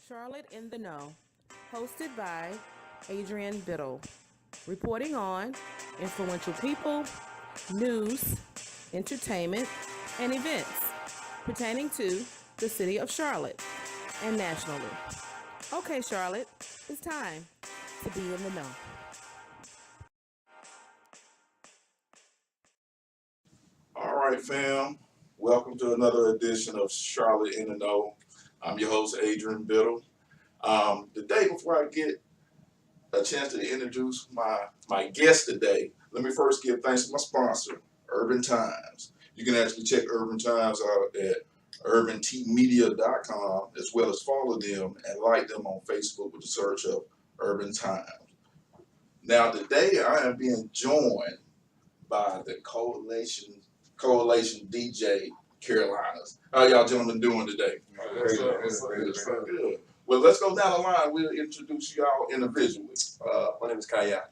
Charlotte in the Know, hosted by Adrian Bittle, reporting on influential people, news, entertainment, and events pertaining to the city of Charlotte and nationally. Okay, Charlotte, it's time to be in the know. All right, fam. Welcome to another edition of Charlotte in the Know. I'm your host, Adrian Bittle. Today, before I get a chance to introduce my guest today, let me first give thanks to my sponsor, Urban Times. You can actually check Urban Times out at urbantmedia.com, as well as follow them and like them on Facebook with the search of Urban Times. Now, today I am being joined by the Coalition DJ Carolinas. How y'all gentlemen doing today? Good. Well, let's go down the line. We'll introduce y'all individually. My name is Kaya.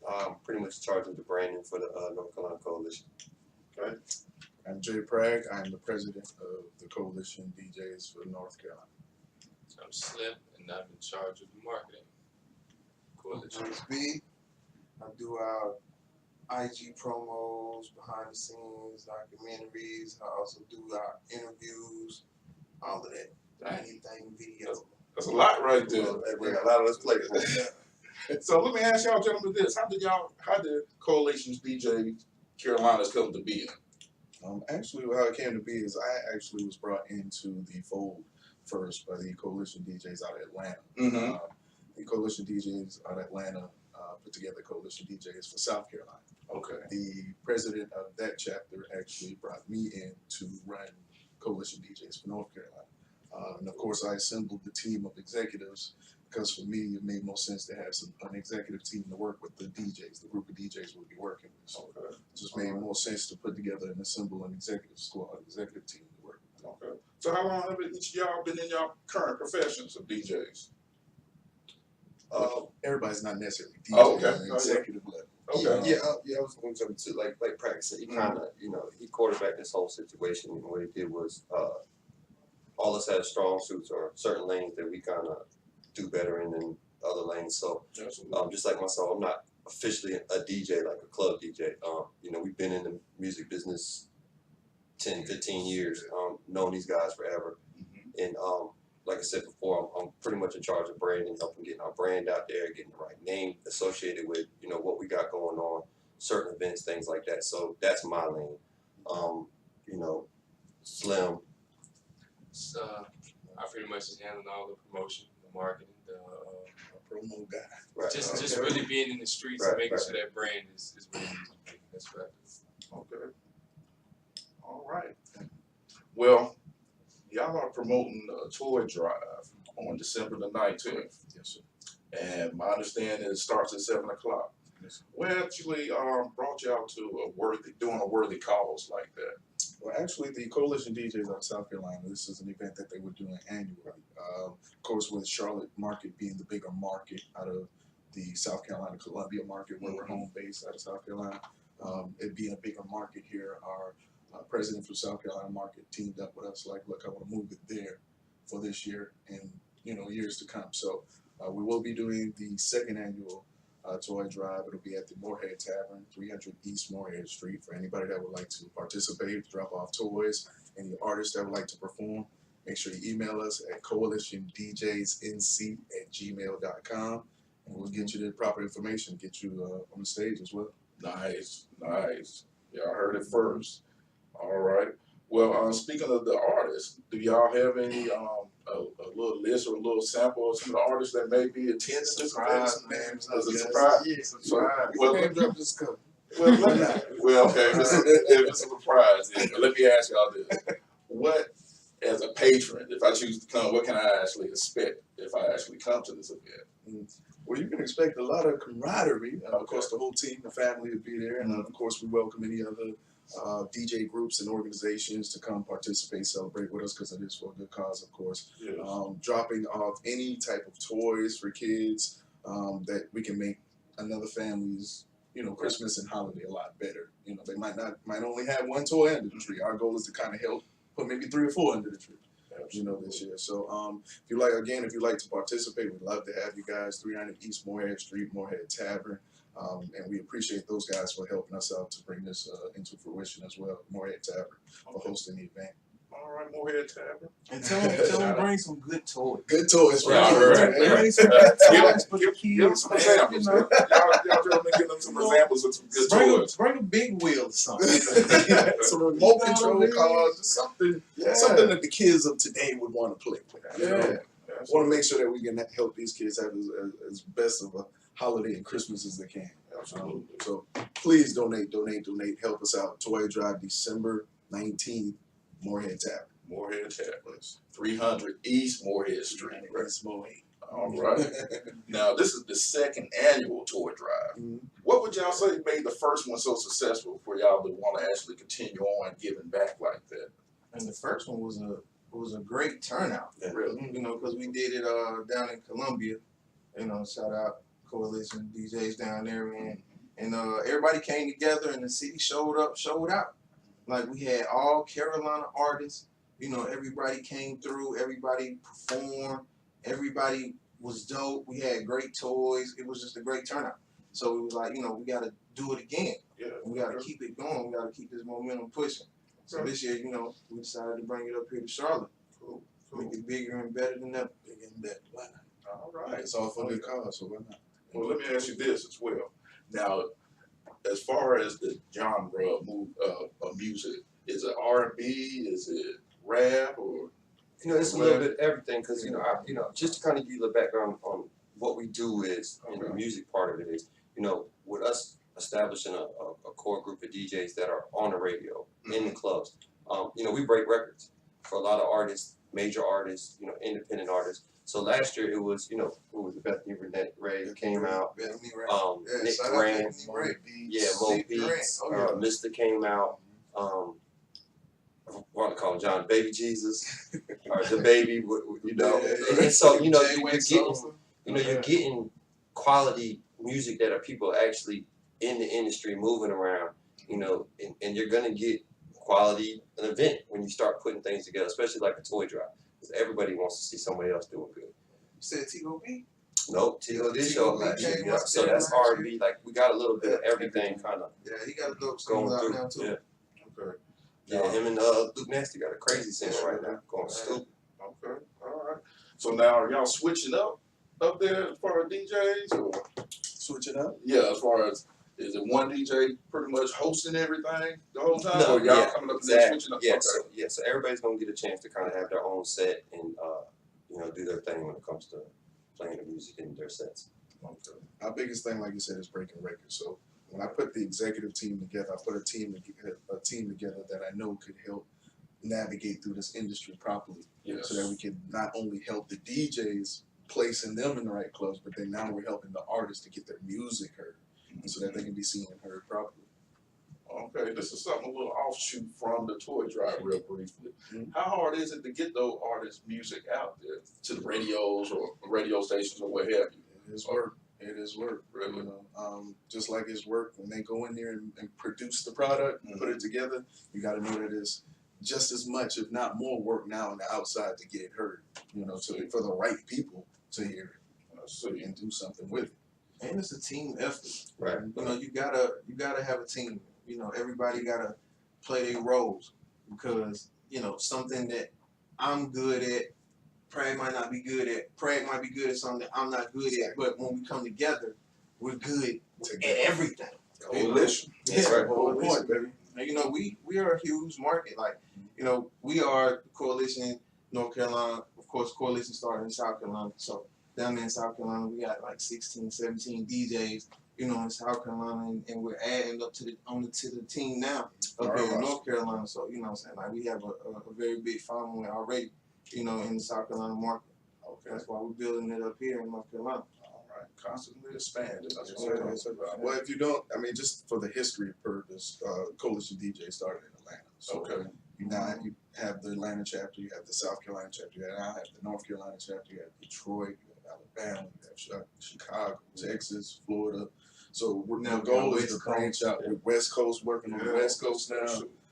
I'm pretty much in charge of the branding for the North Carolina Coalition. Okay. I'm Jay Bragg. I'm the president of the Coalition DJs for North Carolina. I'm Slim, and I'm in charge of the marketing. Coalition. James B. I do our IG promos, behind the scenes, documentaries. I also do our interviews, all of that. Anything video. That's a lot right there. We got a lot of us players. So let me ask y'all gentlemen this. How did Coalition's DJ Carolinas come to be? Actually, how it came to be is I actually was brought into the fold first by the Coalition DJs out of Atlanta. Mm-hmm. The Coalition DJs out of Atlanta put together Coalition DJs for South Carolina. Okay. The president of that chapter actually brought me in to run Coalition DJs for North Carolina. And of course, I assembled the team of executives because for me, it made more sense to have an executive team to work with the DJs, the group of DJs we'll be working with. So Okay. it just made more sense to put together and assemble an executive squad, executive team to work with. Okay. So how long have each of y'all been in y'all current professions of DJs? Everybody's not necessarily DJ Oh, okay. on the executive level. Okay. I was going to jump to like practice it. He kind of, he quarterbacked this whole situation, and what he did was, all of us had strong suits or certain lanes that we kind of do better in than other lanes. So, just like myself, I'm not officially a DJ like a club DJ. We've been in the music business 10, 15 years, known these guys forever, and like I said before, I'm pretty much in charge of branding, helping getting our brand out there, getting the right name associated with, what we got going on, certain events, things like that. So that's my lane. Slim. So I pretty much just handling all the promotion, the marketing, the Promo guy. Right. just really being in the streets and making sure that brand is where it needs to be. That's right. Okay. All right. Well, y'all are promoting a toy drive on December the 19th. Yes, sir. And my understanding is it starts at 7 o'clock. Yes, sir. We actually brought y'all to doing a worthy cause like that. Well, actually, the Coalition DJs out of South Carolina, this is an event that they were doing annually. Of course, with Charlotte market being the bigger market out of the South Carolina Columbia market, where we're home based out of South Carolina, it being a bigger market here, our president for South Carolina market teamed up with us, like, look, I want to move it there for this year and, years to come. So we will be doing the second annual toy drive. It'll be at the Moorhead Tavern, 300 East Moorhead Street. For anybody that would like to participate, drop off toys, any artists that would like to perform, make sure you email us at coalitiondjsnc@gmail.com, and we'll get you the proper information, get you on the stage as well. Nice. Y'all heard it first. All right. Well, speaking of the artists, do y'all have any a little list or a little sample of some of the artists that may be attending this event? Names. As a surprise? Yeah, surprise. Well, Name drop just come. Well, okay. If it's a surprise, then let me ask y'all this: what, as a patron, if I choose to come, what can I actually expect if I actually come to this event? Well, you can expect a lot of camaraderie. Of course, the whole team, the family will be there. And of course, we welcome any other DJ groups and organizations to come participate, celebrate with us, because it is for a good cause, of course. Yes. Dropping off any type of toys for kids that we can make another family's, Christmas and holiday a lot better. They might only have one toy under the tree. Our goal is to kind of help put maybe 3 or 4 under the tree. you know, this year. So if you like to participate, we'd love to have you guys. 300 East Morehead Street, Morehead Tavern. And we appreciate those guys for helping us out to bring this into fruition as well. Morehead Tavern for hosting the event. All right, Morehead Tavern. And tell them bring some good toys. Good toys for Yeah, the right, kids, man. right. Bring some good toys for the Give them kids. some man, examples. you know. Y'all tell them to give them some examples of some good toys. Bring a big wheel or something. Some remote control cars, just something that the kids of today would want to play with. You know? Want to make sure that we can help these kids have as best of a holiday and Christmas as they can. Absolutely. So please donate, help us out. Toy Drive, December 19th, Morehead Tavern. Morehead Tavern, 300 East Morehead Street. West Morehead. All right. Now, this is the second annual toy drive. Mhm. What would y'all say made the first one so successful for y'all to want to actually continue on giving back like that? And the first one was a great turnout. Really? You know, because we did it down in Columbia. You know, shout out Coalition DJs down there, man. And everybody came together, and the city showed out. Like, we had all Carolina artists. You know, everybody came through. Everybody performed. Everybody was dope. We had great toys. It was just a great turnout. So it was like, you know, we got to do it again. Yeah. We got to keep it going. We got to keep this momentum pushing. So this year, you know, we decided to bring it up here to Charlotte. Cool. Make it bigger and better than ever. Bigger and better. Why not? All right. It's all for the cause, so why not? Well, let me ask you this as well. Now, as far as the genre of music, is it R&B? Is it rap? Or You know, it's a little bit of everything because, you know, just to kind of give you the background on what we do is, and the music part of it is, you know, with us establishing a core group of DJs that are on the radio, in the clubs, you know, we break records for a lot of artists, major artists, you know, independent artists. So last year it was, you know, who was it? Bethany Ray came out, Bethany Ray. Nick shout out Grant, Bethany Ray. yeah, Mo Nick Grant. Beats, Oh, yeah. Mister came out, I want to call him John Baby Jesus, or the baby, you know. And so, you know, you're getting quality music that are people actually in the industry moving around, you know, and you're gonna get quality an event when you start putting things together, especially like a toy drive, because everybody wants to see somebody else doing good. You said T.O.B.? Nope, T.O. did show up last year. came Yeah, up so there that's last R&B. Like we got a little bit of everything kind of Yeah, he got a dope going songs out through. now too. Yeah, okay, yeah. Him and Luke Nasty got a crazy singer right now, going stupid. okay, all right. So now are y'all switching up there as far as DJs, or Switch it up. yeah, as far as is it one DJ pretty much hosting everything the whole time, No, or y'all yeah, coming up and then exactly. switching up? Yeah, so everybody's gonna get a chance to kind of have their own set and you know, do their thing when it comes to playing the music in their sets. Okay. Our biggest thing, like you said, is breaking records. So when I put the executive team together, I put a team together that I know could help navigate through this industry properly, Yes. so that we can not only help the DJs placing them in the right clubs, but then now we're helping the artists to get their music heard, and so that they can be seen and heard properly. Okay, this is something a little offshoot from the toy drive, real briefly. Mhm. How hard is it to get those artists' music out there to the radios or radio stations or what have you? It is work. It is work. Really? You know, just like it's work when they go in there and produce the product and put it together. You got to know that it's just as much, if not more, work now on the outside to get it heard. You know, for the right people to hear it and do something with it. And it's a team effort. Right. You know, you gotta have a team. You know, everybody gotta play their roles, because, you know, something that I'm good at, Prag might not be good at. Prag might be good at something that I'm not good at. But when we come together, we're good at everything. Coalition. Yeah, Right. whole point, baby. And, you know, we are a huge market. Like, you know, we are Coalition North Carolina. Of course, Coalition started in South Carolina. So down there in South Carolina, we got like 16, 17 DJs, you know, in South Carolina, and we're adding up to the team now up here in North Carolina. So, you know what I'm saying? Like, we have a very big following already, you know, in the South Carolina market. Okay. That's why we're building it up here in North Carolina. All right. Constantly expanding. That's Yes, what sir. I'm Yes, talking sir. about. Well, if you don't, I mean, just for the history purpose, Coalition DJ started in Atlanta. So Okay. you now you have the Atlanta chapter, you have the South Carolina chapter, you now have the North Carolina chapter, you have Detroit, you have Alabama, you have Chicago, Texas, Florida. So Now the goal we is got to branch out with West Coast, working on the Yeah. West Coast now.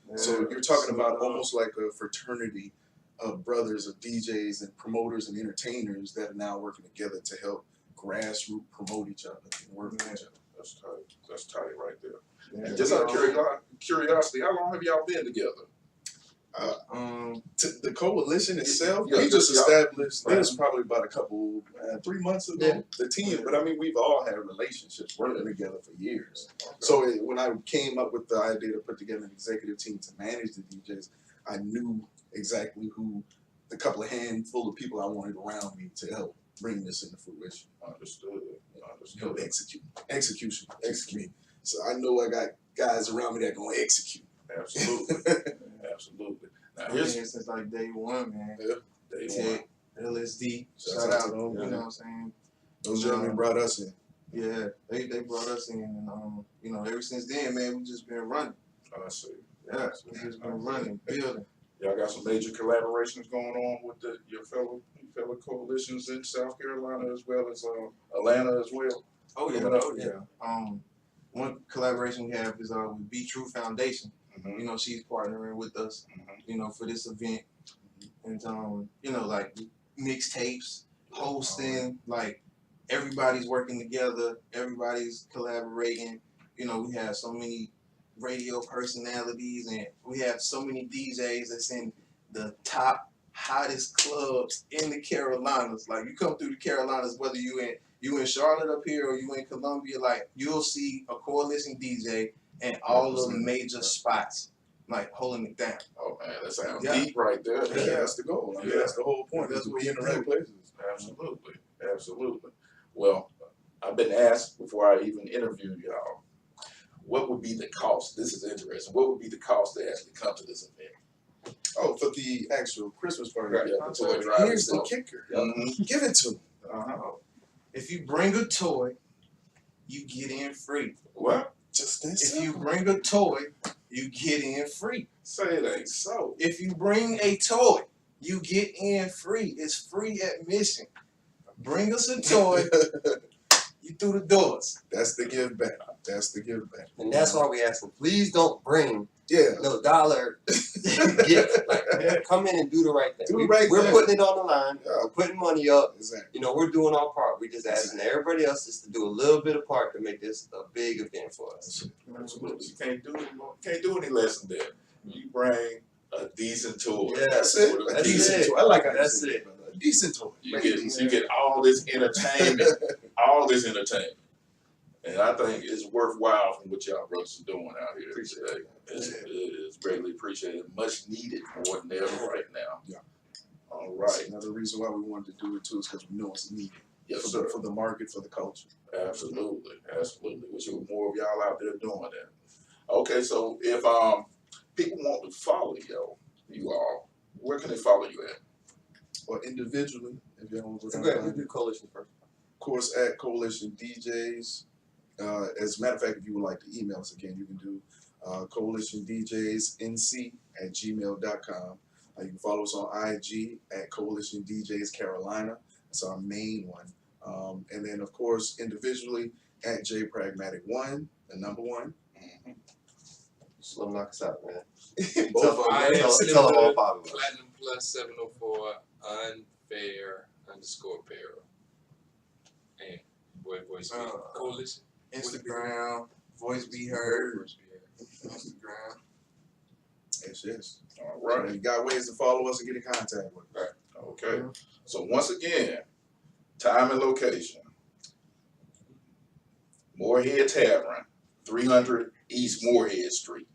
Yeah. So you're talking about almost like a fraternity of brothers, of DJs and promoters and entertainers that are now working together to help grassroots promote each other and work with each other. That's tight. That's tight right there. Yeah, And just out of curiosity, how long have y'all been together? The coalition itself, Yeah, we just y'all. established Right. this probably about a couple, 3 months ago, Yeah. the team. But I mean, we've all had relationships working together for years. Okay. So when I came up with the idea to put together an executive team to manage the DJs, I knew exactly who the couple of handful of people I wanted around me to help bring this into fruition. Understood. Help Understood. execute. So I know I got guys around me that gonna execute. Absolutely. Absolutely. Now I've here's been here since like day one, man. day one. Tech, LSD, Shout shout out out, to them, you man. know what I'm saying? Those gentlemen brought us in. Yeah, they brought us in, and you know, ever since then, man, we just been running. I see. Yeah, we just been running, building. Y'all got some major collaborations going on with your fellow coalitions in South Carolina as well as Atlanta as well. Oh yeah, Coming up. oh yeah. One collaboration we have is with Be True Foundation. Mm-hmm. You know, she's partnering with us, Mhm. you know, for this event, and you know, like mixtapes, hosting, like everybody's working together, everybody's collaborating. You know, we have so many radio personalities, and we have so many DJs that's in the top hottest clubs in the Carolinas. Like you come through the Carolinas, whether you in Charlotte up here or you in Columbia, like you'll see a coalition DJ in all of the major spots, like holding it down. Oh man, that sounds Yeah. deep right there. Yeah, that's the goal. I mean, Yeah. that's the whole point. That's Is to what be in the we right do. places. Absolutely. Absolutely. Well, I've been asked before I even interviewed y'all, what would be the cost? This is interesting. What would be the cost to actually come to this event? Oh, for the actual Christmas party. Right, yeah, the toy drive Here's the itself. kicker. Mhm. Give it to them. Uh-huh. If you bring a toy, you get in free. What? Just that If you simple. bring a toy, you get in free. Say it ain't so. If you bring a toy, you get in free. It's free admission. Bring us a toy, you through the doors. That's the give back. That's the give back. And that's why we ask them, please don't bring Yeah. no dollar gift. Like, come in and do the right thing. Do the right We're thing. putting it on the line. Yeah. We're putting money up. Exactly. You know, we're doing our part. We just asking everybody else just to do a little bit of part to make this a big event for us. Absolutely. You can't do any less than that. You bring a decent toy. Yeah. That's it. With a That's decent it. toy. I like how you That's said it. brother. A decent toy. You Make it get decent. you get all this entertainment, all this entertainment, and I think it's worthwhile from what y'all brothers are doing out here Appreciate today. It's greatly appreciated, much needed more than ever right now. Yeah. All That's right. another reason why we wanted to do it too is because we know it's needed Yes, for sir. the market, for the culture. Absolutely, absolutely. Wish there were more of y'all out there doing that. Okay, so if people want to follow you all, where can they follow you at? Or individually, if you don't So go ahead, we do coalition first. Of course, at Coalition DJs. As a matter of fact, if you would like to email us again, you can do coalitiondjsnc@gmail.com. You can follow us on IG at Coalition DJs Carolina. That's our main one. And then, of course, individually at JPragmatic1, the number one. Just let them knock us out, man. Both of them. I am Tell Slim them all Hood, 5 of us. Platinum Plus 704 unfair_apparel. And voice coalition. Instagram, voice be heard. Instagram. Yes. All Right. right. You got ways to follow us and get in contact with us. Okay. So once again, time and location. Moorhead Tavern, 300 East Moorhead Street.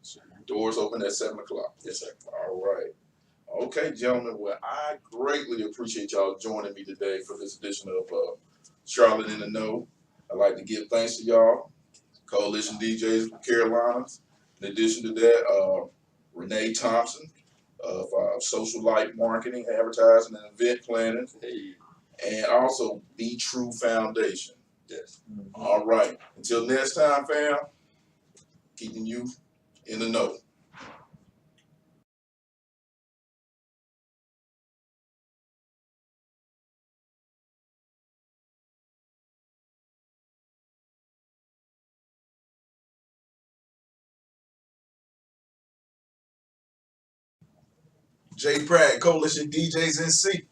Doors open at 7 o'clock. Yes, sir. All right. Okay, gentlemen. Well, I greatly appreciate y'all joining me today for this edition of Charlotte in the Know. I'd like to give thanks to y'all, Coalition DJs Carolinas. In addition to that, Renee Thompson of Social Light Marketing, Advertising, and Event Planning, Hey. and also Be True Foundation. Yes. All right. Until next time, fam, keeping you in the know. Jay Pratt, Coalition DJs NC. Hey,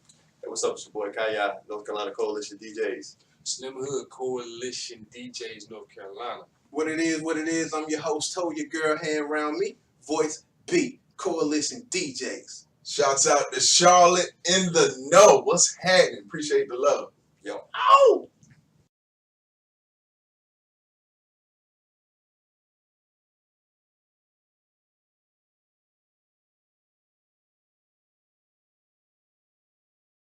what's up? It's your boy Kaya, North Carolina Coalition DJs. Slim Hood Coalition DJs North Carolina. What it is, I'm your host, told your girl hand around me, Voice B, Coalition DJs. Shouts out to Charlotte in the know. What's happening? Appreciate the love. Yo. Ow!